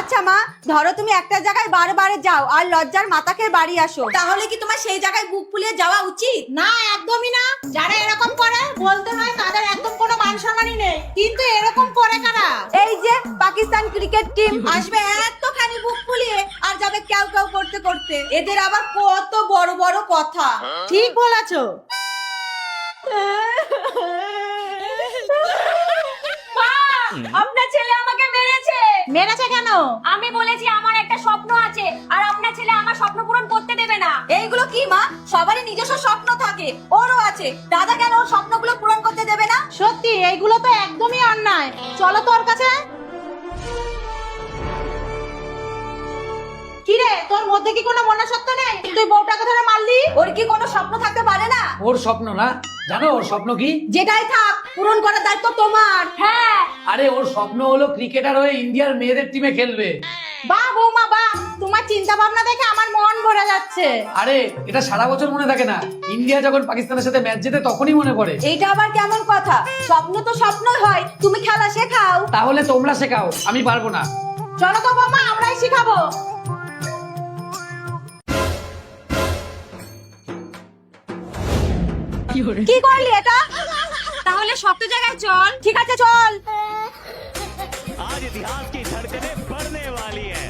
আচ্ছা মা, ধরো তুমি একটা জায়গায় বারে যাও আর লজ্জার মাথা খেয়ে বাড়ি আসো, তাহলে কি তোমার সেই জায়গায় বুক ফুলিয়ে যাওয়া উচিত? না, একদমই না। যারা এরকম করে বলতে হয় তাদের একদম কোনো মান সম্মানই নেই, কিন্তু এরকম করে কারা? এই যে পাকিস্তান ক্রিকেট টিম আসবে এতখানি বুক ফুলিয়ে আর যাবে কেউ কেউ করতে করতে, এদের আবার কত বড় বড় কথা। ঠিক বলেছো। আপনার ছেলে আমাকে মেরেছে। মেরেছে কেন? আমি বলেছি আমার একটা স্বপ্ন আছে, আর আপনার ছেলে আমার স্বপ্ন পূরণ করতে দেবে না। এইগুলো কি মা? সবারই নিজস্ব স্বপ্ন থাকে, ওরও আছে। দাদা কেন ওর স্বপ্নগুলো পূরণ করতে দেবে না? সত্যি এইগুলো তো একদমই অন্যায়। চলো তো ওর কাছে। কিরে, তোর মধ্যে কি কোনো মনুষ্যত্ব নেই? তুই বউটাকে ধরে মারলি। ওর কি কোনো স্বপ্ন থাকতে পারে না? ওর স্বপ্ন না, জানো ওর স্বপ্ন কি? যেটাই থাক, পূরণ করার দায়িত্ব তোমার। হ্যাঁ, আরে ওর স্বপ্ন হলো ক্রিকেটার হয়ে ইন্ডিয়ার মেয়েদের টিমে খেলবে। বাহ বৌমা বাহ, তোমার চিন্তা ভাবনা দেখে আমার মন ভরে যাচ্ছে। আরে এটা সারা বছর মনে থাকে না, ইন্ডিয়া যখন পাকিস্তানের সাথে ম্যাচ জেতে তখনই মনে পড়ে। এইটা আবার কেমন কথা? স্বপ্ন তো স্বপ্নই হয়, তুমি খেলা শেখাও। তাহলে তোমরা শেখাও, আমি পারবো না। চলো তো বৌমা, আমরাই শিখাবো। কি করলি এটা? তাহলে শক্ত জায়গায় চল। ঠিক আছে চল। आज इतिहास की धड़कनें बढ़ने वाली है।